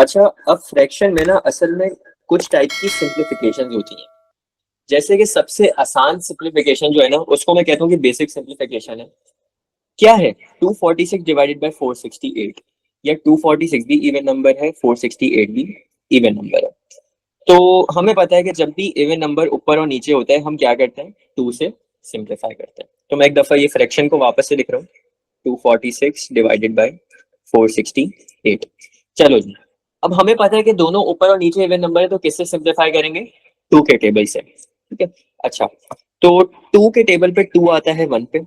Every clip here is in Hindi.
अच्छा, अब फ्रैक्शन में ना असल में कुछ टाइप की सिंप्लीफिकेशन होती हैं। जैसे कि सबसे आसान सिंप्लीफिकेशन जो है ना उसको मैं कहता हूँ कि बेसिक सिंप्लीफिकेशन है। क्या है? 246 डिवाइडेड बाय 468, या 246 भी इवन नंबर है, 468 भी इवन नंबर है। तो हमें पता है कि जब भी इवन नंबर ऊपर और नीचे होता है हम क्या करते हैं, 2 से सिंप्लीफाई करते हैं। तो मैं एक दफा ये फ्रैक्शन को वापस से लिख रहा हूँ, 246 डिवाइडेड बाय 468। चलो जी, अब हमें पता है कि दोनों ऊपर और नीचे इवन नंबर है, तो किससे सिंप्लीफाई करेंगे? 2 के टेबल से। ठीक है। अच्छा, तो 2 के टेबल पे 2 आता है 1 पे,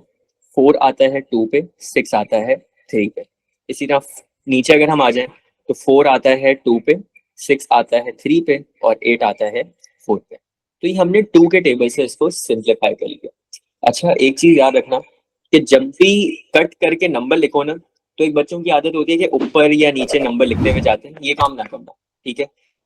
4 आता है 2 पे, 6 आता है 3 पे। इसी तरह नीचे अगर हम आ जाएं तो 4 आता है 2 पे, 6 आता है 3 पे और 8 आता है 4 पे। तो ये हमने 2 के टेबल से इसको सिंप्लीफाई कर लिया। अच्छा, एक चीज याद रखना कि जब भी कट करके नंबर लिखो ना, तो एक बच्चों की आदत होती है कि ऊपर या नीचे नंबर लिखने में जाते हैं, ये काम ना करना। ठीक है,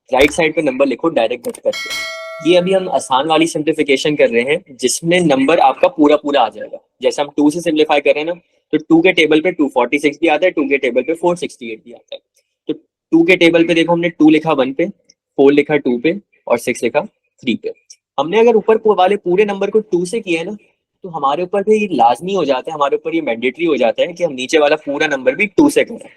राइट साइड पे नंबर लिखो डायरेक्ट कट करके। ये अभी हम आसान वाली सिंप्लीफिकेशन कर रहे हैं जिसमें नंबर आपका पूरा पूरा आ जाएगा। जैसे हम 2 से सिंप्लीफाई कर रहे हैं ना, तो 2 के टेबल पे 246 भी आता है, 2 के टेबल पे 468 भी आता है। तो 2 के टेबल पे देखो हमने 2 लिखा 1 पे, 4 लिखा 2 पे और 6 लिखा 3 पे। हमने अगर ऊपर वाले पूरे नंबर को 2 से किया है ना, तो हमारे ऊपर भी ये लाजमी हो जाता है, हमारे ऊपर ये मैंडेटरी हो जाता है कि हम नीचे वाला पूरा नंबर भी 2 से करें।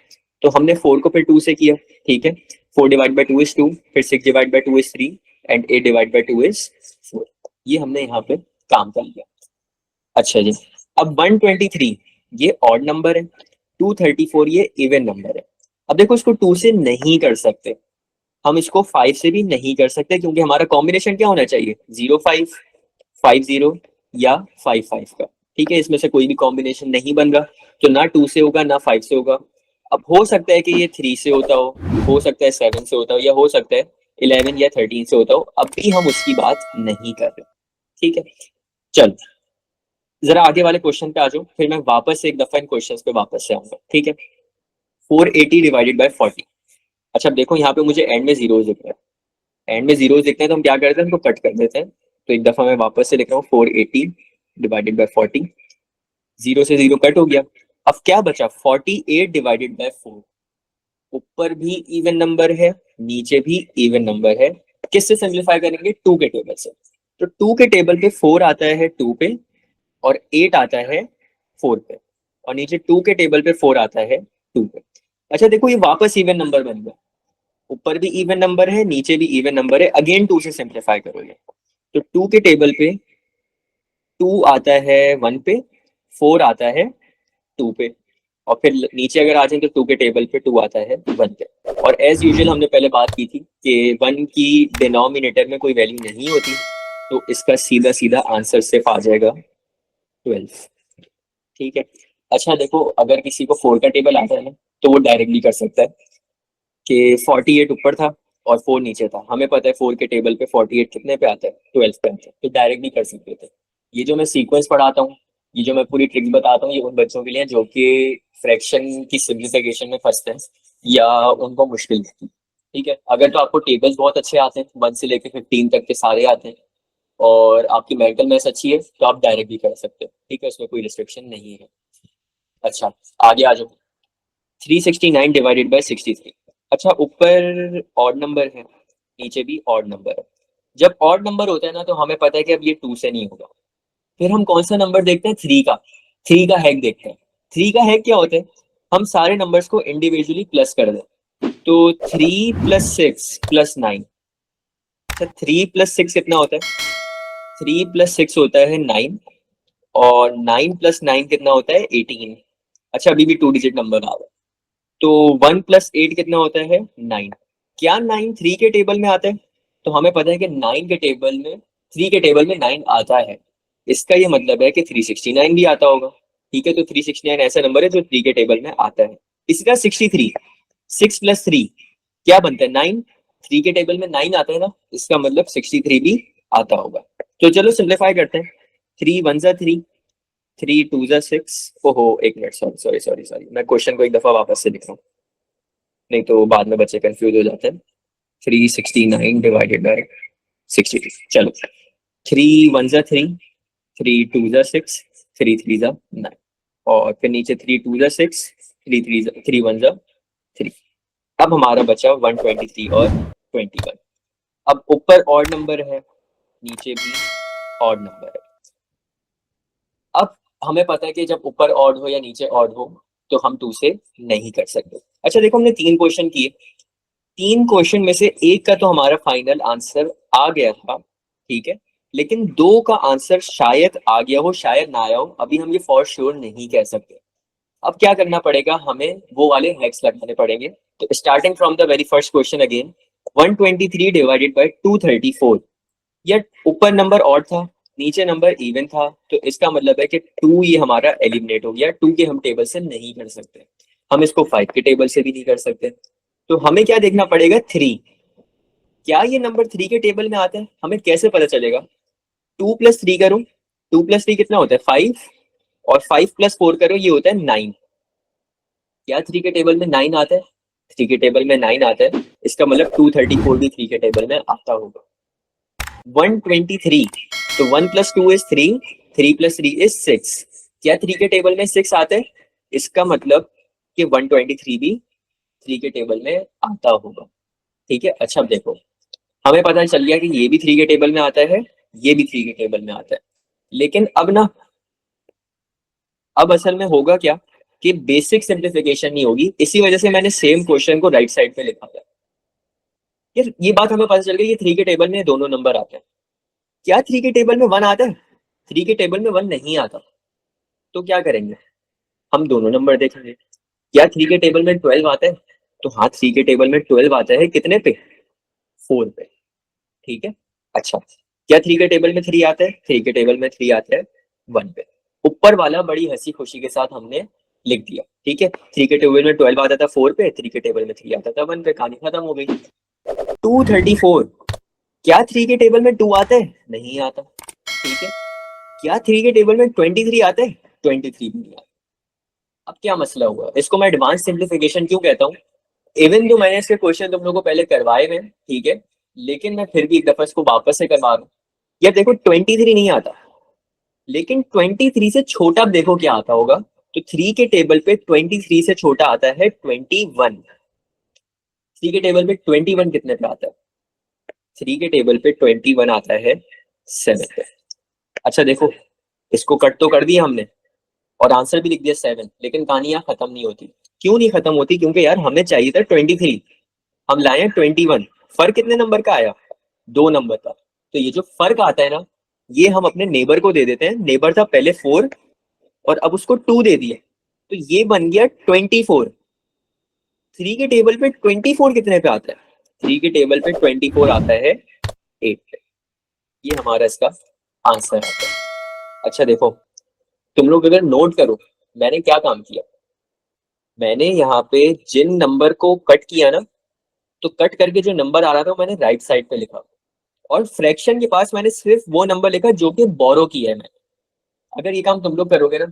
तो हमने 4 को फिर 2 से किया। ठीक है, 4 डिवाइड बाई 2 इज 2, फिर 6 divide by 2 is 3 and 8 divide by 2 is 4। ये हमने यहाँ पे काम कर लिया। अच्छा जी, अब 123 ये ऑड नंबर है, 234 ये इवन नंबर है। अब देखो इसको 2 से नहीं कर सकते, हम इसको 5 से भी नहीं कर सकते, क्योंकि हमारा कॉम्बिनेशन क्या होना चाहिए, 05 50 या 55 का। ठीक है, इसमें से कोई भी कॉम्बिनेशन नहीं बन रहा, तो ना 2 से होगा ना 5 से होगा। अब हो सकता है कि ये 3 से होता हो सकता है 7 से होता हो, या हो सकता है 11 या 13 से होता हो। अभी हम उसकी बात नहीं कर रहे। ठीक है, चल जरा आगे वाले क्वेश्चन पे आ जाओ, फिर मैं वापस से एक दफा इन क्वेश्चंस पे वापस से आऊंगा। ठीक है, 480 डिवाइडेड बाय 40। अच्छा, अब देखो यहाँ पे मुझे एंड में जीरोस दिख रहा है, एंड में जीरोस दिखते हैं तो हम क्या करते हैं, उनको कट कर देते हैं। तो एक दफा मैं वापस से लिख रहा हूँ, 480 डिवाइडेड बाय 40, जीरो से जीरो कट हो गया। अब क्या बचा, 48 डिवाइडेड बाय 4। ऊपर भी इवन नंबर है, नीचे भी इवन नंबर है। किससे सिंप्लीफाई करेंगे, 2 के टेबल से। तो 2 के टेबल पे 4 आता है 2 पे और 8 आता है 4 पे, और नीचे 2 के टेबल पे 4 आता है 2 पे। अच्छा देखो, ये वापस इवन नंबर बन गया, ऊपर भी इवन नंबर है नीचे भी इवन नंबर है। अगेन 2 से सिंप्लीफाई करोगे तो 2 के टेबल पे 2 आता है 1 पे, 4 आता है 2 पे, और फिर नीचे अगर आ जाए तो 2 के टेबल पे 2 आता है 1 पे। और एज यूजुअल हमने पहले बात की थी कि 1 की डिनोमिनेटर में कोई वैल्यू नहीं होती, तो इसका सीधा सीधा आंसर सिर्फ आ जाएगा 12। ठीक है। अच्छा देखो, अगर किसी को 4 का टेबल आता है ना, तो वो डायरेक्टली कर सकता है कि 48 ऊपर था और 4 नीचे था। हमें पता है 4 के टेबल पे 48 कितने पे आता है, 12 पे आता है, तो डायरेक्ट भी कर सकते थे। ये जो मैं सीक्वेंस पढ़ाता हूँ, ये जो मैं पूरी ट्रिक्स बताता हूँ, ये उन बच्चों के लिए जो कि फ्रैक्शन की सिम्प्लीफिकेशन में फंसते हैं या उनको मुश्किल लगती है। ठीक है, अगर तो आपको टेबल्स बहुत अच्छे आते हैं, 1 से लेकर 15 तक के सारे आते हैं, और आपकी मेंटल मैथ्स अच्छी है, तो आप डायरेक्ट भी कर सकते हो। ठीक है, उसमें कोई रिस्ट्रिक्शन नहीं है। अच्छा, आगे आ जाओ, 369 डिवाइडेड बाय 63। अच्छा, ऊपर ऑड नंबर है, नीचे भी ऑड नंबर है। जब ऑड नंबर होता है ना, तो हमें पता है कि अब ये 2 से नहीं होगा। फिर हम कौन सा नंबर देखते हैं, 3 का। 3 का हैक देखते हैं। 3 का हैक क्या होता है, हम सारे नंबर्स को इंडिविजुअली प्लस कर दें। तो 3 प्लस 6 प्लस 9। अच्छा, 3 प्लस 6 कितना होता है, 3 प्लस 6 होता है 9, और 9 प्लस 9 कितना होता है, 18। अच्छा, अभी भी 2 डिजिट नंबर आ रहा है। तो 1 प्लस 8 कितना होता है, 9। क्या 9 3 के टेबल में आता है? तो हमें पता है कि 9 के टेबल में, 3 के टेबल में 9 आता है। इसका ये मतलब है कि 369 भी आता होगा। ठीक है, तो 369 ऐसा नंबर है जो 3 के टेबल में आता है। इसी तरह 63, 6 प्लस 3 क्या बनता है, 9। 3 के टेबल में 9 आता है ना, इसका मतलब 63 भी आता होगा। तो चलो सिंप्लीफाई करते हैं। 3 1 जा 3, 3 2 जा 6। ओहो, एक minute, sorry sorry sorry sorry, मैं क्वेश्चन को एक दफा वापस से लिख रहा हूँ, नहीं तो बाद में बच्चे कंफ्यूज हो जाते हैं। 369 डिवाइडेड बाय 63। चलो, 3 1 जा 3, 3 2 जा 6, 3 3 जा 9, और फिर नीचे 3 2 जा 6, 3 3 1 जा 3। अब हमारा बचा 123 और 21। अब ऊपर ऑड नंबर है, नीचे भी ऑड नंबर है। अब हमें पता है कि जब ऊपर ऑड हो या नीचे ऑड हो तो हम 2 से नहीं कर सकते। अच्छा देखो, हमने 3 क्वेश्चन किए, 3 क्वेश्चन में से एक का तो हमारा फाइनल आंसर आ गया था, ठीक है, लेकिन 2 का आंसर शायद आ गया हो शायद ना आया हो, अभी हम ये फॉर श्योर नहीं कह सकते। अब क्या करना पड़ेगा, हमें वो वाले हैक्स लगाने पड़ेंगे। तो starting from the very first question again, 123 divided by 234, या ऊपर नंबर ऑड था नीचे नंबर इवन था, तो इसका मतलब है कि 2 ये हमारा एलिमिनेट हो गया, 2 के हम टेबल से नहीं कर सकते, हम इसको 5 के टेबल से भी नहीं कर सकते। तो हमें क्या देखना पड़ेगा, 3, क्या ये नंबर 3 के टेबल में आता है, हमें कैसे पता चलेगा। 2 + 3 करो, 2 + 3 कितना होता है 5, और 5 + 4 करो ये होता है 9। क्या 3 के टेबल में 9 आता है, 3 के टेबल में 9 आता है, इसका मतलब 234 भी 3 के टेबल में आता होगा। 123, तो 1 + 2 इज 3, 3 + 3 इज 6, क्या 3 के टेबल में 6 आता है, इसका मतलब कि 123 भी 3 के टेबल में आता होगा, ठीक है। अच्छा अब देखो, हमें पता चल गया कि ये भी 3 के टेबल में आता है, ये भी 3 के टेबल में आता है, लेकिन अब ना, अब असल में होगा क्या कि बेसिक सिंप्लीफिकेशन नहीं होगी, इसी वजह से मैंने सेम क्वेश्चन को राइट साइड पे लिखा था। ये बात हमें पता चल गई, ये 3 के टेबल में दोनों नंबर आते हैं। क्या 3 के टेबल में 1 आता है, 3 के टेबल में 1 नहीं आता, तो क्या करेंगे, हम दोनों नंबर देखेंगे। क्या 3 के टेबल में 12 आता है, तो हाँ 3 के टेबल में 12 आता है, कितने पे, 4 पे, ठीक है। अच्छा, क्या 3 के टेबल में 3 आता है, 3 के टेबल में 3 आता है 1 पे। ऊपर वाला बड़ी हंसी खुशी के साथ हमने लिख दिया, ठीक है। 3 के टेबल में 12 आता था 4 पे, 3 के टेबल में 3 आता था 1 पे, कहानी खत्म हो गई। 234, क्या 3 के टेबल में 2 आता है, नहीं आता, ठीक है। क्या 3 के टेबल में 23 आता है, 23 भी नहीं आता। अब क्या मसला हुआ, इसको मैं एडवांस सिंप्लीफिकेशन क्यों कहता हूँ, इवन जो मैंने इसके क्वेश्चन तुम लोगों को पहले करवाए हुए, ठीक है, लेकिन मैं फिर भी एक दफा इसको वापस से करवा रहा हूँ। यार देखो 23 नहीं आता, लेकिन 23 से छोटा देखो क्या आता होगा, तो 3 के टेबल पे 23 से छोटा आता है 21। 3 के टेबल पे 21 कितने पे आता है, 3 के टेबल पे 21 आता है 7 पे। अच्छा देखो, इसको कट तो कर दिया हमने और आंसर भी लिख दिया 7, लेकिन कहानी यहाँ खत्म नहीं होती। क्यों नहीं खत्म होती, क्योंकि यार हमें चाहिए था 23, हम लाए 21, फर्क कितने नंबर का आया, 2 नंबर का। तो ये जो फर्क आता है ना, ये हम अपने नेबर को दे देते हैं, नेबर था पहले 4 और अब उसको 2 दे दिए, तो ये बन गया 24। 3 के टेबल पे 24 कितने पे आता है, 3 के टेबल पे 24 आता है 8 पे, ये हमारा इसका आंसर आता है। अच्छा देखो, तुम लोग अगर नोट करो मैंने क्या काम किया, मैंने यहाँ पे जिन नंबर को कट किया ना, तो कट करके जो नंबर आ रहा था मैंने राइट साइड पे लिखा, और फ्रैक्शन के पास मैंने सिर्फ वो नंबर लिखा जो कि बोरो किया है मैंने। अगर ये काम तुम लोग करोगे ना,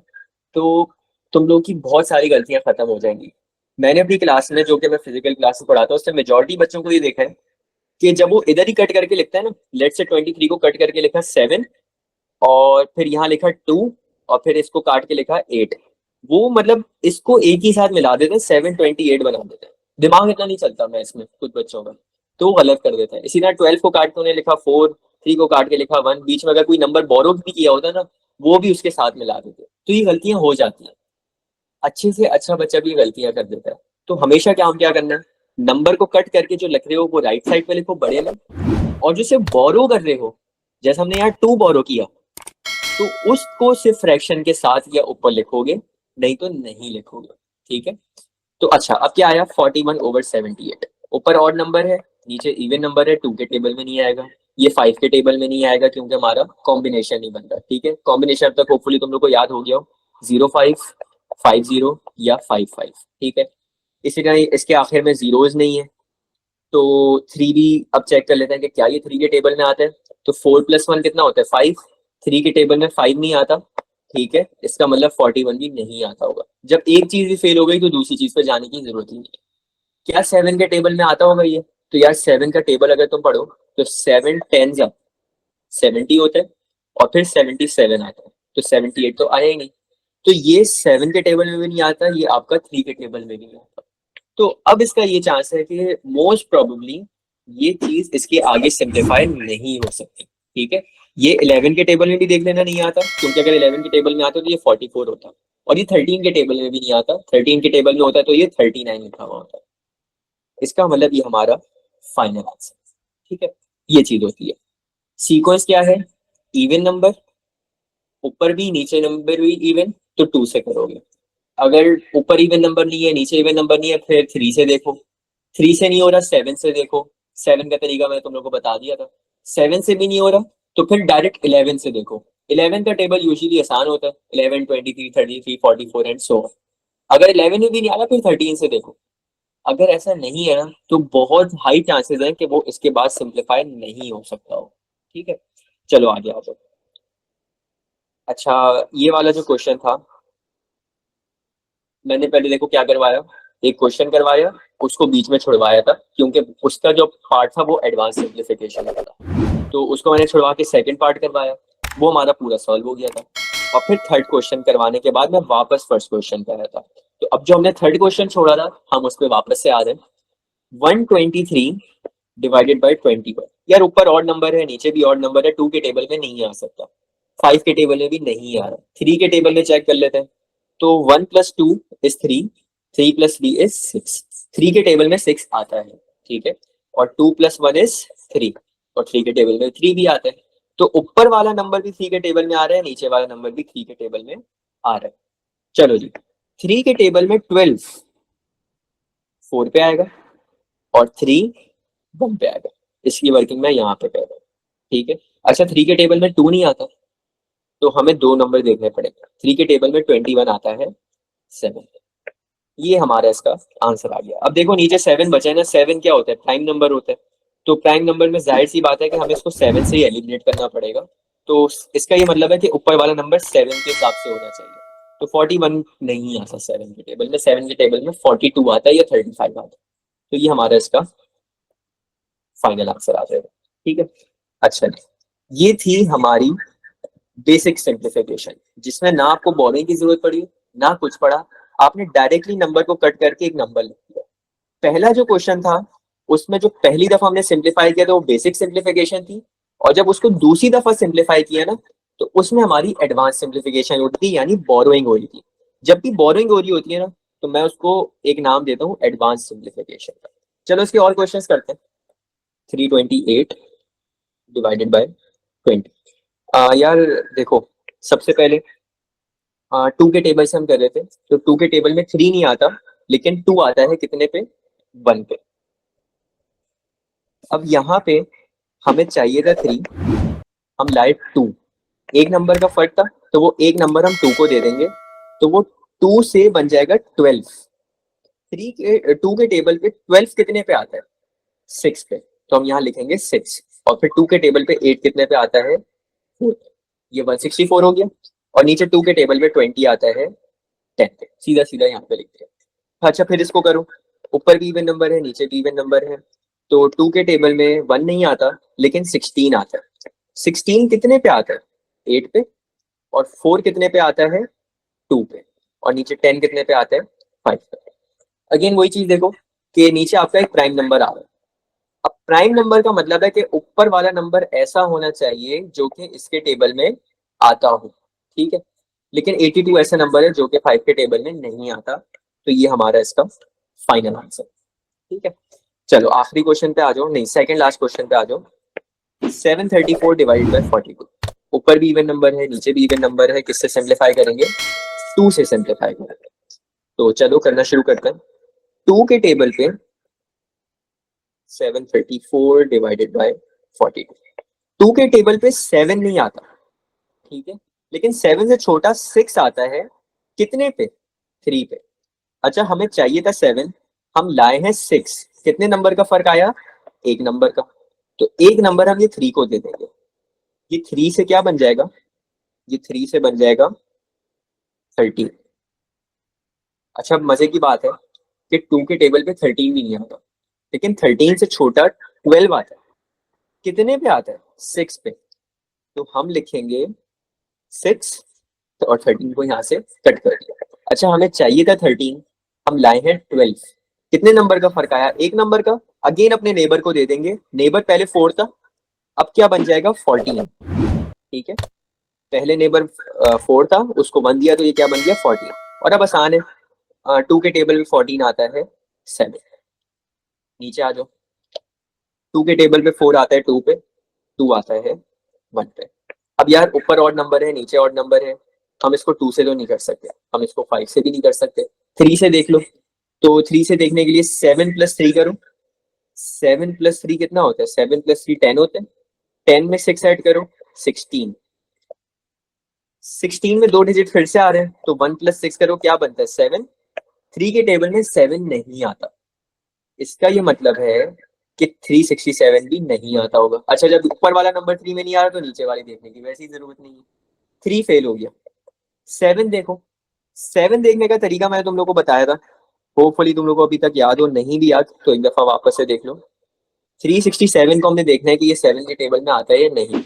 तो तुम लोग की बहुत सारी गलतियां खत्म हो जाएंगी। मैंने अपनी क्लास में, जो कि मैं फिजिकल क्लास में पढ़ाता हूँ, उससे मेजोरिटी बच्चों को ये देखा है कि जब वो इधर ही कट करके लिखता है ना, लेट से 23 को कट करके लिखा 7, और फिर यहाँ लिखा 2, और फिर इसको काट के लिखा 8, वो मतलब इसको एक ही साथ मिला देते हैं, 728 बना देते हैं। दिमाग इतना नहीं चलता मैं इसमें कुछ बच्चों का, तो वो गलत कर देता है। इसी तरह 12 को काट के उन्हें लिखा 4, 3 को काट के लिखा 1, बीच में अगर कोई नंबर बोरो भी किया होता ना, वो भी उसके साथ मिला देते, तो ये गलतियां हो जाती हैं। अच्छे से अच्छा बच्चा भी गलतियां कर देता है। तो हमेशा क्या हम क्या करना है, नंबर को कट करके जो लिख रहे हो वो राइट साइड पे लिखो बड़े में, और जो सिर्फ बोरो कर रहे हो, जैसे हमने यहाँ 2 बोरो किया, तो उसको सिर्फ फ्रैक्शन के साथ या ऊपर लिखोगे, नहीं तो नहीं लिखोगे, ठीक है। तो अच्छा अब क्या आया, 41/78, ऊपर ऑड नंबर है नीचे इवन नंबर है, 2 के टेबल में नहीं आएगा, ये 5 के टेबल में नहीं आएगा क्योंकि हमारा कॉम्बिनेशन नहीं बनता, ठीक है। कॉम्बिनेशन अब तक होपफुली तुम लोग को याद हो गया हो, 05, 50 या 55, ठीक है। इसी तरह इसके आखिर में जीरोज नहीं है, तो 3 भी अब चेक कर लेते हैं कि क्या ये 3 के टेबल में आता है। तो 4 + 1 कितना होता है 5, 3 के टेबल में 5 नहीं आता, ठीक है, इसका मतलब 41 भी नहीं आता होगा। जब एक चीज भी फेल हो गई तो दूसरी चीज पे जाने की जरूरत ही नहीं है। क्या 7 के टेबल में आता होगा ये, तो यार 7 का टेबल अगर तुम पढ़ो तो 7 10 जा 70 होता है, और फिर 77 आता है, तो 78 तो आया ही नहीं। तो ये 7 के टेबल में भी नहीं आता, ये आपका 3 के टेबल में भी नहीं आता। तो अब इसका ये चांस है कि मोस्ट प्रोबेबली ये चीज इसके आगे सिंप्लीफाई नहीं हो सकती। ठीक है, ये 11 के टेबल में भी देख लेना नहीं आता, क्योंकि अगर 11 के टेबल में आता तो ये 44 होता, और ये 13 के टेबल में भी नहीं आता, 13 के टेबल में होता तो ये 39 लिखा हुआ होता। इसका मतलब ये हमारा फाइनल आंसर। ठीक है, ये चीज होती है। सीक्वेंस क्या है? इवन नंबर, ऊपर भी नीचे नंबर भी इवन, तो 2 से करोगे। अगर ऊपर इवन नंबर नहीं है, नीचे इवन नंबर नहीं है, फिर 3 से देखो। 3 से नहीं हो रहा, 7 से देखो। 7 का तरीका मैंने तुम लोग को बता दिया था। 7 से भी नहीं हो रहा तो फिर डायरेक्ट 11 से देखो। 11 का टेबल यूजुअली आसान होता है, 11, 23, 33, 44 एंड सो ऑन। अगर 11 में भी नहीं आ रहा, फिर 13 से देखो। अगर ऐसा नहीं है ना, तो बहुत हाई चांसेस है कि वो इसके बाद सिंप्लीफाई नहीं हो सकता हो। ठीक है, चलो आगे आ जाओ। अच्छा, ये वाला जो क्वेश्चन था, मैंने पहले देखो क्या करवाया, एक क्वेश्चन करवाया, उसको बीच में छुड़वाया था, क्योंकि उसका जो पार्ट था वो एडवांस सिंप्लीफिकेशन का था, तो उसको मैंने छुड़वा के सेकंड पार्ट करवाया, वो हमारा पूरा सॉल्व हो गया था। और फिर थर्ड क्वेश्चन करवाने के बाद मैं वापस फर्स्ट क्वेश्चन कर रहा था। तो अब जो हमने थर्ड क्वेश्चन छोड़ा था, हम उस पर वापस से आ रहे हैं। 123 डिवाइडेड बाई 21। यार ऊपर ऑड नंबर है, नीचे भी ऑड नंबर है, 2 के टेबल में नहीं आ सकता, 5 के टेबल में भी नहीं आ रहा, 3 के टेबल में चेक कर लेते हैं। तो 1 + 2 इज 3, 3 + 3 इज 6। 3 के टेबल में 6 आता है, ठीक है, और 2 + 1 इज 3, और 3 के टेबल में 3 भी आता है। तो ऊपर वाला नंबर भी 3 के टेबल में आ रहा है, नीचे वाला नंबर भी 3 के टेबल में आ रहा है। चलो जी, 3 के टेबल में 12 4 पे आएगा, और 3 1 पे आएगा। इसकी वर्किंग मैं यहाँ पे कर रहा हूँ। ठीक है, अच्छा 3 के टेबल में 2 नहीं आता, तो हमें 2 नंबर देखने पड़ेगा। 3 के टेबल में 21 आता है, 7। ये हमारा इसका आंसर आ गया। अब देखो नीचे 7 बचा है ना, 7 क्या होता है? प्राइम नंबर होता है। तो प्राइम नंबर में जाहिर सी बात है कि हमें इसको 7 से ही एलिमिनेट करना पड़ेगा। तो इसका ये मतलब है कि ऊपर वाला नंबर 7 के हिसाब से होना चाहिए। तो 41 नहीं आता 7 के टेबल में, 7 के टेबल में 42 आता है या 35 आता है। तो ये हमारा इसका फाइनल आंसर आ जाएगा। ठीक है, अच्छा, ये थी हमारी बेसिक सिंप्लीफिकेशन, जिसमें ना आपको बोरिंग की जरूरत पड़ी ना कुछ पड़ा, आपने डायरेक्टली नंबर को कट करके एक नंबर लिख दिया। पहला जो क्वेश्चन था, उसमें जो पहली दफा हमने सिंप्लीफाई किया था वो बेसिक सिंप्लीफिकेशन थी, और जब उसको दूसरी दफा सिंप्लीफाई किया ना, तो उसमें हमारी एडवांस सिंप्लीफिकेशन होती थी, यानी बोरोइंग हो रही थी। जब भी बोरोइंग हो रही होती है ना, तो मैं उसको एक नाम देता हूँ एडवांस सिंप्लीफिकेशन का। चलो इसके और क्वेश्चन करते हैं। 328 डिवाइडेड बाय 20। यार देखो, सबसे पहले 2 के टेबल से हम कर रहे थे, तो 2 के टेबल में 3 नहीं आता, लेकिन 2 आता है कितने पे? 1 पे। अब यहाँ पे हमें चाहिए था 3, हम लाए 2। एक नंबर का फर्क था, तो वो एक नंबर हम 2 को दे देंगे, तो वो 2 से बन जाएगा 12। 2 के टेबल पे 12 कितने पे आता है? 6 पे, तो हम यहाँ लिखेंगे 6। और फिर 2 के टेबल पे 8 कितने पे आता है? 4। ये 164 हो गया। और नीचे 2 के टेबल पे 20 आता है 10 पे, सीधा सीधा यहाँ पे लिख दिया। अच्छा फिर इसको करो, ऊपर भी इवन नंबर है, नीचे भी इवन नंबर है, तो 2 के टेबल में 1 नहीं आता, लेकिन 16 आता है। 16 कितने पे आता है? 8 पे। और 4 कितने पे आता है? 2 पे। और नीचे 10 कितने पे आता है? 5 पे। अगेन वही चीज देखो कि नीचे आपका एक प्राइम नंबर आ रहा है। अब प्राइम नंबर का मतलब है कि ऊपर वाला नंबर ऐसा होना चाहिए जो कि इसके टेबल में आता हो। ठीक है, लेकिन 82 ऐसा नंबर है जो कि 5 के टेबल में नहीं आता, तो ये हमारा इसका फाइनल आंसर। ठीक है, चलो आखिरी क्वेश्चन पे आ जाओ, नहीं सेकंड लास्ट क्वेश्चन पे आ जाओ। 734 डिवाइडेड बाय 42। ऊपर भी इवन नंबर है, नीचे भी इवन नंबर है, किससे सिंप्लीफाई करेंगे? 2 से सिंप्लीफाई करेंगे। तो चलो करना शुरू करते हैं। 2 के टेबल पे 734 डिवाइडेड बाय 42। 2 के टेबल पे 7 नहीं आता, ठीक है, लेकिन 7 से छोटा 6 आता है, कितने पे? 3 पे। अच्छा हमें चाहिए था 7, हम लाए हैं 6, कितने नंबर का फर्क आया? एक नंबर का। तो एक नंबर हम ये 3 को दे देंगे, ये 3 से क्या बन जाएगा? ये 3 से बन जाएगा 13। अच्छा मजे की बात है कि 2 के टेबल पे 13 भी नहीं आता, लेकिन 13 से छोटा 12 आता है, कितने पे आता है? 6 पे। तो हम लिखेंगे 6, तो और 13 को यहाँ से कट कर दिया। अच्छा हमें चाहिए था 13, हम लाए हैं 12, कितने नंबर का फर्क आया? एक नंबर का। अगेन अपने नेबर को दे देंगे, नेबर पहले 4 था, अब क्या बन जाएगा 14। ठीक है, पहले नेबर 4 था, उसको 1 दिया तो ये क्या बन गया 14। और अब आसान है, 2 के टेबल में 14 आता है 7। नीचे आ जाओ, 2 के टेबल पे 4 आता है 2 पे, 2 आता है 1 पे। अब यार ऊपर ऑड नंबर है, नीचे ऑड नंबर है, हम इसको 2 से तो नहीं कर सकते, हम इसको 5 से भी नहीं कर सकते, 3 से देख लो। तो 3 से देखने के लिए 7 + 3 करो। 7 + 3 कितना होता है? 7 + 3 10 होते हैं। 10 में 6 ऐड करो 16। 16 में 2 डिजिट फिर से आ रहे हैं, तो 1 + 6 करो, क्या बनता है 7। 3 के टेबल में 7 नहीं आता, इसका ये मतलब है कि 367 भी नहीं आता होगा। अच्छा, जब ऊपर वाला नंबर 3 में नहीं आ रहा तो नीचे वाले देखने की वैसी जरूरत नहीं है। 3 फेल हो गया। 7 देखो, 7 देखने का तरीका मैंने तुम लोग को बताया था, होपफुली तुम लोग को अभी तक याद हो, नहीं भी याद तो एक दफा वापस से देख लो। 367 को हमने देखना है कि ये 7 के टेबल में आता है या नहीं।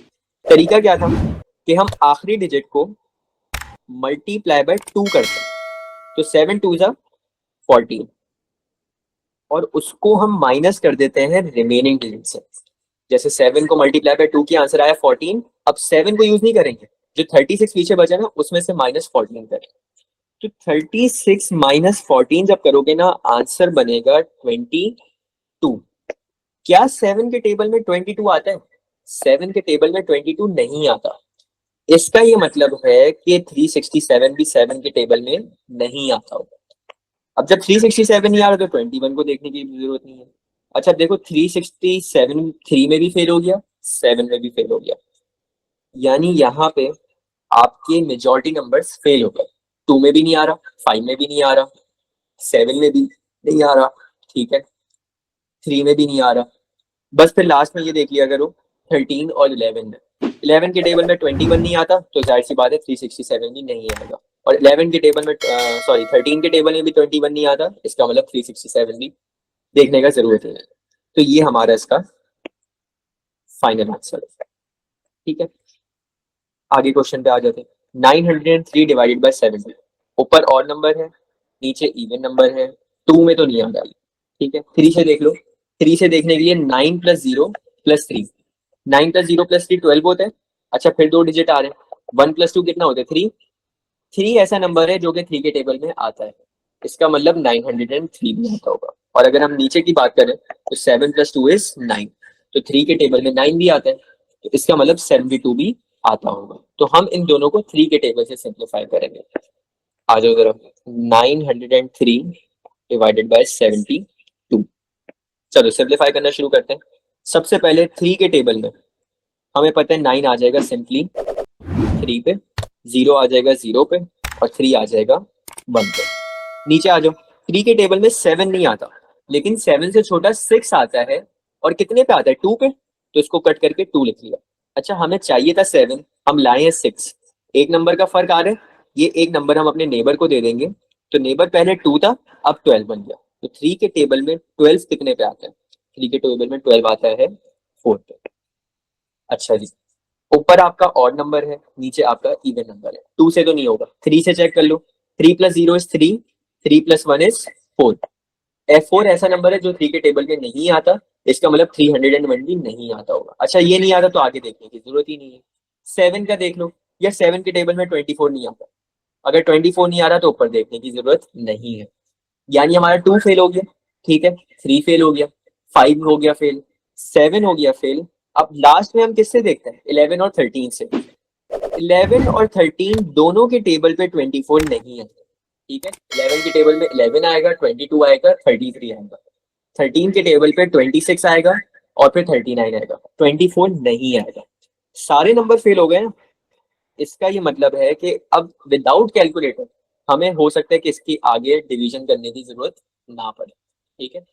तरीका क्या था कि हम आखिरी डिजिट को मल्टीप्लाई बाय 2 करते हैं, तो 7 2 जा 14, और उसको हम माइनस कर देते हैं रिमेनिंग डिजिट से। जैसे 7 को मल्टीप्लाई बाय 2 की आंसर आया 14, अब 7 को यूज नहीं करेंगे, जो 36 पीछे बचा ना उसमें से -14 करें। तो 36 - 14 जब करोगे ना आंसर बनेगा 22। क्या 7 के टेबल में 22 आता है? 7 के टेबल में 22 नहीं आता। इसका ये मतलब है कि 367 भी 7 के टेबल में नहीं आता होगा। अब जब 367 नहीं आ रहा तो 21 को देखने की जरूरत नहीं है। अच्छा देखो, 367 3 में भी फेल हो गया, 7 में भी फेल हो गया, यानी यहाँ पे आपके मेजॉरिटी नंबर्स फेल हो गए। 2 में भी नहीं आ रहा, 5 में भी नहीं आ रहा, 7 में भी नहीं आ रहा, ठीक है, 3 में भी नहीं आ रहा। बस फिर लास्ट में ये देख लिया करो 13 और 11 में। 11 के टेबल में 21 नहीं आता तो जाहिर सी बात है 367 भी नहीं आएगा। और 11 के टेबल में सॉरी 13 के टेबल में भी 21 नहीं आता, इसका मतलब 367 भी देखने का जरूरत है। तो ये हमारा इसका फाइनल आंसर है। ठीक है, आगे क्वेश्चन पे आ जाते हैं। 903 डिवाइडेड बाय 70। ऊपर ऑड नंबर है, नीचे इवन नंबर है, 2 में तो नहीं आ रहा। ठीक है, 3 से देख लो। 3 से देखने के लिए 9 + 0 + 3। 9 + 0 + 3 12 होता है। अच्छा फिर 2 डिजिट आ रहे हैं, 1 + 2 कितना होता है 3। 3 ऐसा नंबर है जो कि 3 के टेबल में आता है, इसका मतलब 903 भी आता होगा। और अगर हम नीचे की बात करें तो 7 + 2 = 9, तो 3 के टेबल में 9 भी आता है, तो इसका मतलब 72 भी आता होगा। तो हम इन दोनों को 3 के टेबल से सिंप्लीफाई करेंगे। आ जाओ जरा, 903 डिवाइडेड बाय 72। चलो सिंप्लीफाई करना शुरू करते हैं। सबसे पहले 3 के टेबल में हमें पता है 9 आ जाएगा सिंपली 3 पे, 0 आ जाएगा 0 पे, और 3 आ जाएगा 1 पे। नीचे आ जाओ, 3 के टेबल में 7 नहीं आता, लेकिन 7 से छोटा 6 आता है, और कितने पे आता है 2 पे, तो इसको कट करके 2 लिख लिया। अच्छा हमें चाहिए था 7, हम लाए हैं 6, एक नंबर का फर्क आ रहा है, ये एक नंबर हम अपने नेबर को दे देंगे, तो नेबर पहले 2 था अब 12 बन गया, तो 3 के टेबल में 12 कितने पे आता है? 3 के टेबल में 12 आता है 4 पे। अच्छा जी, ऊपर आपका ऑड नंबर है, नीचे आपका इवन नंबर है, 2 से तो नहीं होगा, 3 से चेक कर लो। 3 + 0 = 3, 3 + 1 = 4। F4 ऐसा नंबर है जो 3 के टेबल में नहीं आता, इसका मतलब 301 भी नहीं आता होगा। अच्छा ये नहीं आता तो आगे देखने की जरूरत ही नहीं है। 7 का देख लो, या 7 के टेबल में 24 नहीं आता, अगर 24 नहीं आ रहा तो ऊपर देखने की जरूरत नहीं है, यानी हमारा 2 फेल हो गया। ठीक है, 3 फेल हो गया, 5 हो गया फेल, 7 हो गया फेल। अब लास्ट में हम किससे देखते हैं? 11 और 13 से। 11 और 13 दोनों के टेबल पे 24 नहीं है। ठीक है, 11 के टेबल में 11 आएगा, 22 आएगा, 33 आएगा। 13 के टेबल पे 26 आएगा और फिर 39 आएगा, 24 नहीं आएगा। सारे नंबर फेल हो गए ना, इसका ये मतलब है कि अब विदाउट कैलकुलेटर हमें हो सकता है कि इसकी आगे डिवीजन करने की जरूरत ना पड़े। ठीक है,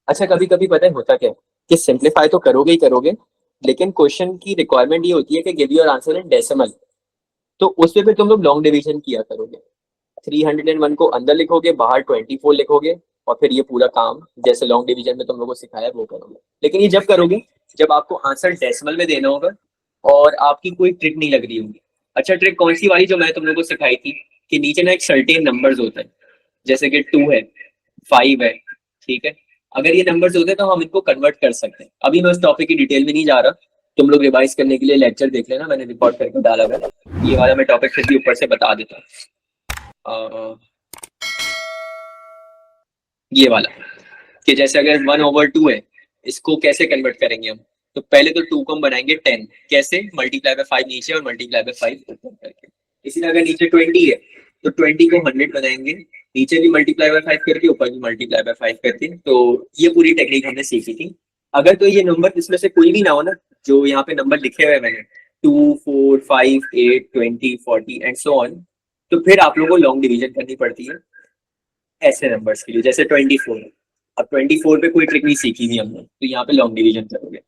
अच्छा कभी कभी पता है होता क्या है कि सिंप्लीफाई तो करोगे ही करोगे, लेकिन क्वेश्चन की रिक्वायरमेंट ये होती है कि give your answer in decimal, तो उस पे फिर तुम लोग लॉन्ग डिवीजन किया करोगे। 301 को अंदर लिखोगे, बाहर 24 लिखोगे, और फिर ये पूरा काम जैसे लॉन्ग डिवीजन में तुम लोगों को सिखाया वो करोगे। लेकिन ये जब करोगे जब आपको आंसर डेसिमल में देना होगा और आपकी कोई ट्रिक नहीं लग रही होगी। अच्छा ट्रिक कौन सी वाली जो मैं तुम लोगों को सिखाई थी कि नीचे ना एक सर्टेन नंबर्स होता है, जैसे कि 2 है, 5 है, ठीक है, अगर ये नंबर्स होते तो हम इनको कन्वर्ट कर सकते हैं। अभी मैं उस टॉपिक की डिटेल में नहीं जा रहा, तुम लोग रिवाइज करने के लिए लेक्चर देख लेना, मैंने रिकॉर्ड करके डाला है। ये वाला मैं टॉपिक फिर भी ऊपर से बता देता हूँ। ये वाला कि जैसे अगर 1/2 है, इसको कैसे कन्वर्ट करेंगे हम? तो पहले तो 2 को हम बनाएंगे 10, कैसे? मल्टीप्लाई बाय 5 नीचे और मल्टीप्लाई बाय 5 ऊपर करके। इसी तरह अगर नीचे 20 है तो 20 को 100 बनाएंगे, नीचे भी मल्टीप्लाई बाय 5 करके ऊपर भी मल्टीप्लाई बाय 5 करके। तो ये पूरी टेक्निक हमने सीखी थी। अगर तो ये नंबर इसमें से कोई भी ना हो ना, जो यहाँ पे नंबर लिखे हुए मैंने 2, 4, 5, 8, 20, 40 एंड सो ऑन, तो फिर आप लोगों को लॉन्ग डिवीजन करनी पड़ती है ऐसे नंबर्स के लिए। जैसे 24, अब 24 पे कोई ट्रिक नहीं सीखी थी हमने, तो यहाँ पे लॉन्ग डिवीजन करोगे।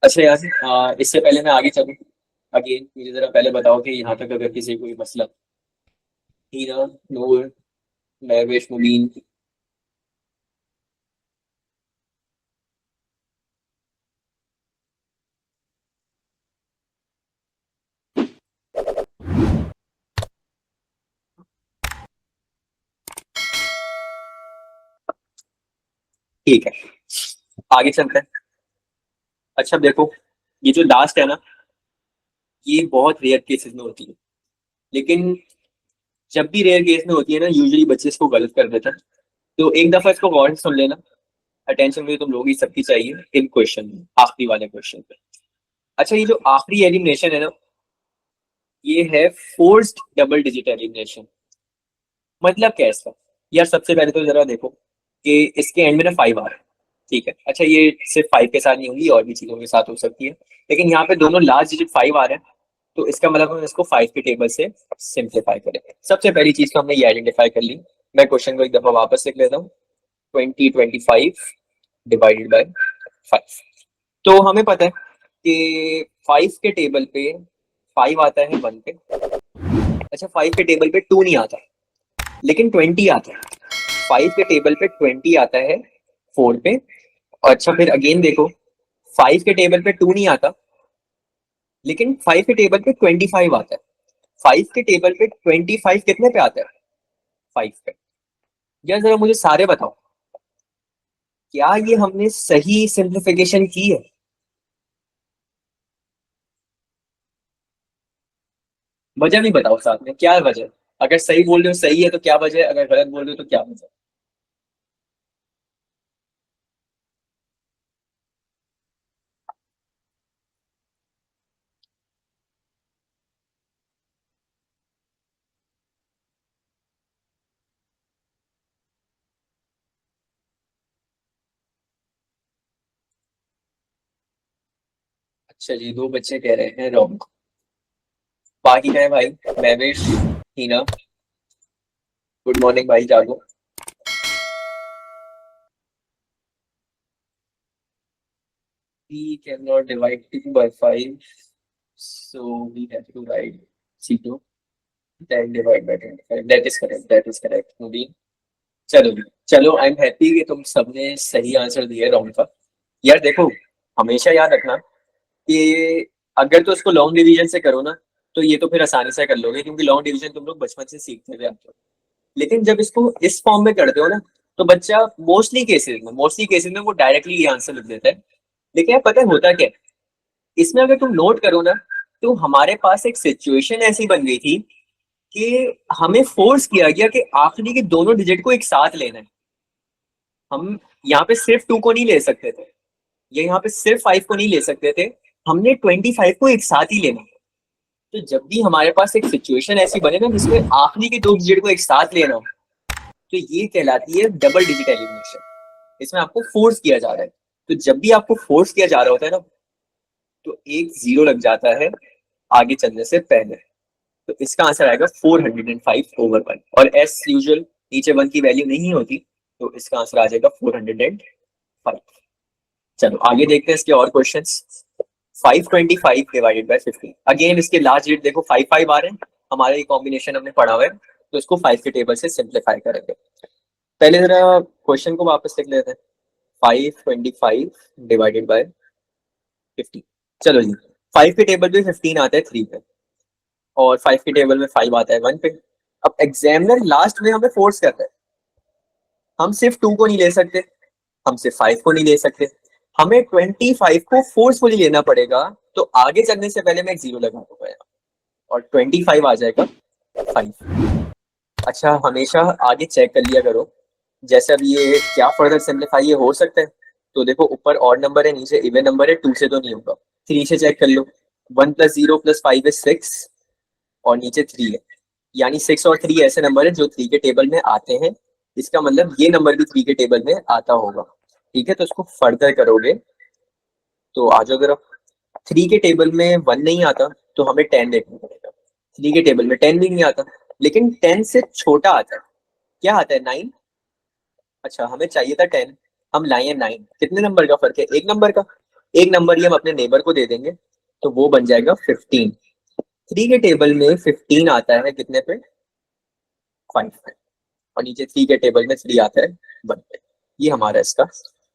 अच्छा यार, इससे पहले मैं आगे चलूँ, अगेन मुझे जरा पहले बताओ कि यहाँ तक अगर किसी कोई मसला, हीना, नूर, महवेश, मुबीन, ठीक है आगे चलते हैं। अच्छा देखो, ये जो लास्ट है ना, ये बहुत रेयर केसेस में होती है, लेकिन जब भी रेयर केस में होती है ना, यूजुअली बच्चे इसको गलत कर देते हैं। तो एक दफा इसको गौर से सुन लेना, अटेंशन में तुम लोग ही सबकी चाहिए इन क्वेश्चन में, आखिरी वाले क्वेश्चन पे। अच्छा, ये जो आखिरी एलिमिनेशन है ना, ये है फोर्स्ड डबल डिजिट एलिमिनेशन। मतलब क्या है इसका? यार सबसे पहले तो जरा देखो कि इसके एंड में ना 5 आ रहा है, ठीक है। अच्छा, ये सिर्फ 5 के साथ नहीं होगी, और भी चीजों के साथ हो सकती है, लेकिन यहाँ पे दोनों लास्ट डिजिट 5 आ रहे हैं, तो इसका मतलब हम इसको 5 के टेबल से सिंप्लीफाई करेंगे। सबसे पहली चीज तो हमने ये आइडेंटिफाई कर ली। मैं क्वेश्चन को एक दफा वापस लिख लेता हूँ। 25 डिवाइडेड बाय 5। तो हमें पता है कि 5 के टेबल पे 5 आता है 1 पे। अच्छा, 5 के टेबल पे 2 नहीं आता, लेकिन 20 आता है। 5 के टेबल पे 20 आता है 4 पे। और अच्छा, फिर अगेन देखो, 5 के टेबल पे 2 नहीं आता, लेकिन 5 के टेबल पे 25 आता है। 5 के टेबल पे 25 कितने पे आता है? 5 पे। यार जरा मुझे सारे बताओ, क्या ये हमने सही सिंप्लीफिकेशन की है? वजह भी बताओ साथ में, क्या वजह? अगर सही बोल रहे हो सही है तो क्या वजह है, अगर गलत बोल रहे हो तो क्या वजह? अच्छा जी, 2 बच्चे कह रहे हैं रॉन्ग। बाकी का है भाई, महवेश, हीना, गुड मॉर्निंग भाई, जागो। We cannot divide 2 by 5, so we have to write C2, then divide by 25. That is correct, that is correct, Mubin। चलो जी, चलो, आई एम हैप्पी कि तुम सबने सही आंसर दिया रॉन्ग का। यार देखो, हमेशा याद रखना कि अगर तो इसको लॉन्ग डिवीजन से करो ना, तो ये तो फिर आसानी से कर लोगे, क्योंकि लॉन्ग डिवीजन तुम लोग बचपन से सीखते थे आप लोग। लेकिन जब इसको इस फॉर्म में करते हो ना, तो बच्चा मोस्टली केसेस में वो डायरेक्टली ये आंसर लिख देता है। लेकिन यार पता है होता क्या है? इसमें अगर तुम नोट करो ना, तो हमारे पास एक सिचुएशन ऐसी बन गई थी कि हमें फोर्स किया गया कि आखिरी के दोनों डिजिट को एक साथ लेना है। हम यहाँ पे सिर्फ 2 को नहीं ले सकते थे, या यहाँ पे सिर्फ 5 को नहीं ले सकते थे, हमने 25 को एक साथ ही लेना है। तो जब भी हमारे पास एक सिचुएशन ऐसी बने ना जिसमें आखिरी के दो डिजिट को एक साथ लेना हो, तो ये कहलाती है डबल डिजिट एलिमिनेशन। इसमें आपको फोर्स किया जा रहा है। तो जब भी आपको फोर्स किया जा रहा होता है ना, तो एक जीरो लग जाता है आगे चलने से पहले। तो इसका आंसर आएगा 405/1। और एस यूजुअल नीचे 1 की वैल्यू नहीं होती, तो इसका आंसर आ जाएगा 405। चलो आगे देखते हैं इसके और क्वेश्चंस। 525 divided by 50। अगेन इसके लास्ट डिजिट देखो 5 आ रहे हैं, हमारा ये कॉम्बिनेशन हमने पढ़ा हुआ है, तो इसको 5 के टेबल से सिंप्लीफाई करेंगे। पहले जरा क्वेश्चन को वापस लिख लेते हैं। 525 डिवाइडेड बाय 50। चलो जी, 5 के टेबल पे 15 आता है 3 पे, और 5 के टेबल में 5 आता है 1 पे। अब एग्जामिनर लास्ट में हमें फोर्स करता है, हम सिर्फ 2 को नहीं ले सकते, हम सिर्फ 5 को नहीं ले सकते, हमें 25 को फोर्सफुली लेना पड़ेगा। तो आगे चलने से पहले मैं एक 0 लगा दूंगा यहाँ, और 25 आ जाएगा 5। अच्छा, हमेशा आगे चेक कर लिया करो, जैसे अब ये क्या फर्दर सिंप्लीफाई ये हो सकता है। तो देखो ऊपर ऑड नंबर है, नीचे इवन नंबर है, 2 से तो नहीं होगा, 3 से चेक कर लो। 1 + 0 + 5 is 6, और नीचे 3 है, यानी 6 और 3 ऐसे नंबर है जो 3 के टेबल में आते हैं। इसका मतलब ये नंबर भी 3 के टेबल में आता होगा। ठीक है, तो इसको फर्दर करोगे तो आ जाओ जरा। 3 के टेबल में 1 नहीं आता तो हमें 10 देखना पड़ेगा। 3 के टेबल में 10 भी नहीं आता, लेकिन 10 से छोटा आता है। क्या आता है? 9। अच्छा, हमें चाहिए था 10, हम लाए हैं 9। कितने नंबर का फर्क है? एक नंबर का। एक नंबर ही हम अपने नेबर को दे देंगे, तो वो बन जाएगा 15। 3 के टेबल में 15 आता है कितने पे? 5 पे। और नीचे 3 के टेबल में 3 आता है 1 पे। ये हमारा इसका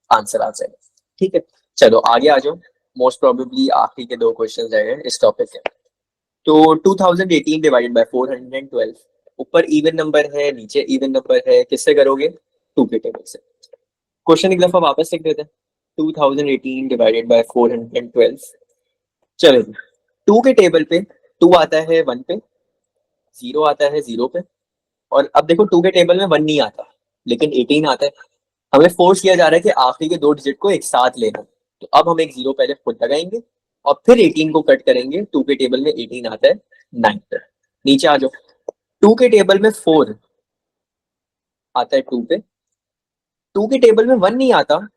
आंसर आ जाएगा। ठीक है, चलो आगे आ जाओ। मोस्ट प्रोबेबली आखिरी के 2 क्वेश्चन रहेंगे इस टॉपिक के। तो 2018 डिवाइडेड बाय 412, ऊपर इवन नंबर है, नीचे इवन नंबर है, किससे करोगे? 2 के टेबल से। क्वेश्चन एक दफा वापस लिख देते हैं। 2018 डिवाइडेड बाय 412। चलो, 2 के टेबल पे 2 आता है 1 पे, 0 आता है 0 पे, और अब देखो 2 के टेबल में 1 नहीं आता, लेकिन 18 आता है। हमें फोर्स किया जा रहा है कि आखिरी के 2 डिजिट को एक साथ लेना। तो अब हम एक 0 पहले खुद लगाएंगे, और फिर 18 को कट करेंगे। 2 के टेबल में 18 आता है 9 पे। नीचे आ जाओ। 2 के टेबल में 4 आता है 2 पे, 2 के टेबल में 1 नहीं आता,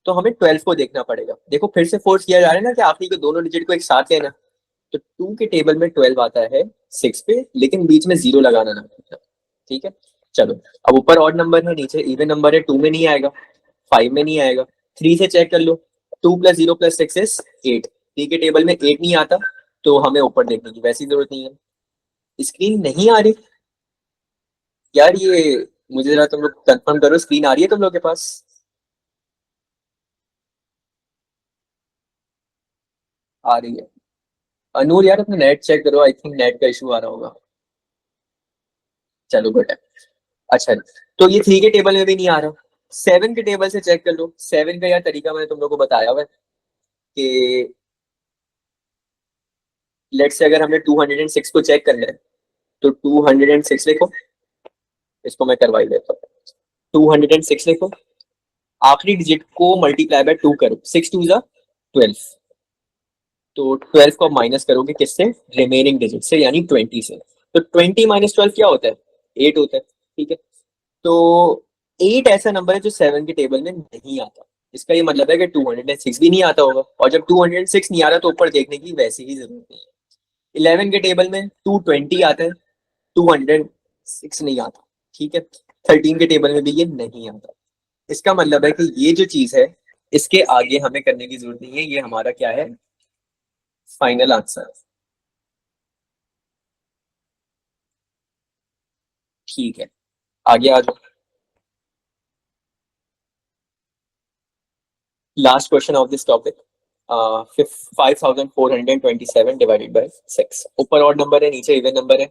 तो हमें 12 को देखना पड़ेगा। देखो फिर से फोर्स किया जा रहा है ना कि आखिरी के दोनों डिजिट को एक साथ लेना। तो 2 के टेबल में 12 आता है 6 पे, लेकिन बीच में 0 लगाना ना भूलना। ठीक है, चलो अब ऊपर ऑड नंबर है, नीचे इवन नंबर है। 2 में नहीं आएगा, 5 में नहीं आएगा, 3 से चेक कर लो। 2 + 0 + 6 is 8। 3 के टेबल में 8 नहीं आता, तो हमें ऊपर देखने की वैसी जरूरत नहीं है। स्क्रीन नहीं आ रही यार, ये मुझे जरा तुम लोग कंफर्म करो, स्क्रीन आ रही है तुम लोग के पास? आ रही है। अनूर यार अपना नेट चेक करो, आई थिंक नेट का इशू आ रहा होगा। चलो गुड है। अच्छा, तो ये 3 के टेबल में भी नहीं आ रहा। 7 के टेबल से चेक कर लो। 7 का यार तरीका मैंने तुम लोग को बताया हुआ है कि लेट से अगर हमने 206 को चेक करना है, तो 206 लिखो। इसको मैं करवा ही देता हूँ। 206 लिखो, आखिरी डिजिट को मल्टीप्लाई बाय 2 करो। 6 2 जा 12। तो 12 को माइनस करोगे किससे? रिमेनिंग डिजिट से, यानी 20 से। तो 20 - 12 क्या होता है? 8 होता है। ठीक है, तो 8 ऐसा नंबर है जो 7 के टेबल में नहीं आता। इसका ये मतलब है कि 206 भी नहीं आता होगा, और जब 206 नहीं आ रहा तो ऊपर देखने की वैसी ही जरूरत नहीं है। 11 के टेबल में 220 आता है, 206 नहीं आता। ठीक है, 13 के टेबल में भी ये नहीं आता। इसका मतलब है कि ये जो चीज है, इसके आगे हमें करने की जरूरत नहीं है। ये हमारा क्या है? Final answer. ठीक है, आगे आ जाओ। Last question of this topic. 5427 divided by 6। ऊपर ऑड नंबर है, नीचे इवन नंबर है।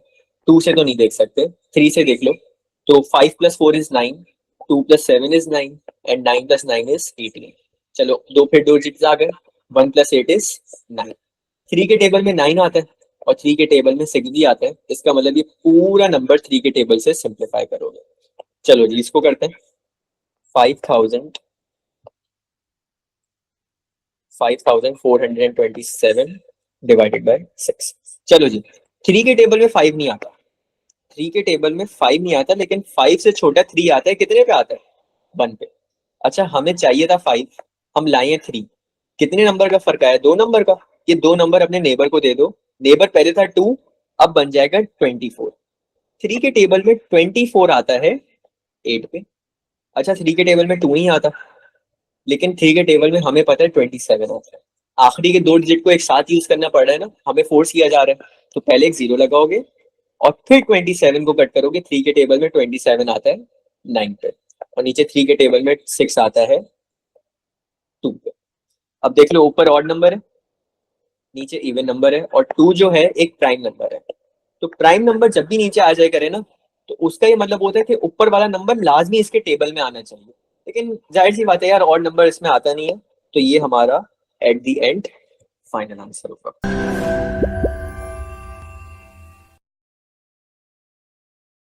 2 से तो नहीं देख सकते, 3 से देख लो। तो 5 + 4 is 9, 2 + 7 is 9, एंड 9 + 9 is 18। चलो दो फिर 2 डिजिट आ गए। 1 + 8 is 9। 3 के टेबल में 9 आता है, और 3 के टेबल में 6 भी आता है। इसका मतलब ये पूरा नंबर 3 के टेबल से सिंप्लीफाई करोगे। चलो जी, इसको करते हैं। 5000 5427 डिवाइडेड बाय 6। चलो जी, 3 के टेबल में 5 नहीं आता। 3 के टेबल में 5 नहीं आता, लेकिन 5 से छोटा 3 आता है। कितने पे आता है? 1 पे। अच्छा, हमें चाहिए था 5, हम लाए हैं 3। कितने नंबर का फर्क आया? 2 नंबर का। ये 2 नंबर अपने नेबर को दे दो। नेबर पहले था 2, अब बन जाएगा 24। 3 के टेबल में 24 आता है 8 पे। अच्छा, 3 के टेबल में 2 ही आता, लेकिन 3 के टेबल में हमें पता है 27 आता है। आखिरी के 2 डिजिट को एक साथ यूज करना पड़ रहा है ना, हमें फोर्स किया जा रहा है। तो पहले एक 0 लगाओगे, और फिर 27 को कट करोगे। 3 के टेबल में 27 आता है 9 पे, और नीचे 3 के टेबल में 6 आता है 2 पे। अब देख लो, ऊपर ऑड नंबर है, नीचे इवन नंबर है, और 2 जो है एक प्राइम नंबर है। तो प्राइम नंबर जब भी नीचे आ जाए करे ना, तो उसका ये मतलब होता है कि ऊपर वाला नंबर लाजमी इसके टेबल में आना चाहिए, लेकिन जाहिर सी बात है यार ऑड नंबर इसमें आता नहीं है, तो ये हमारा at the end final answer होगा।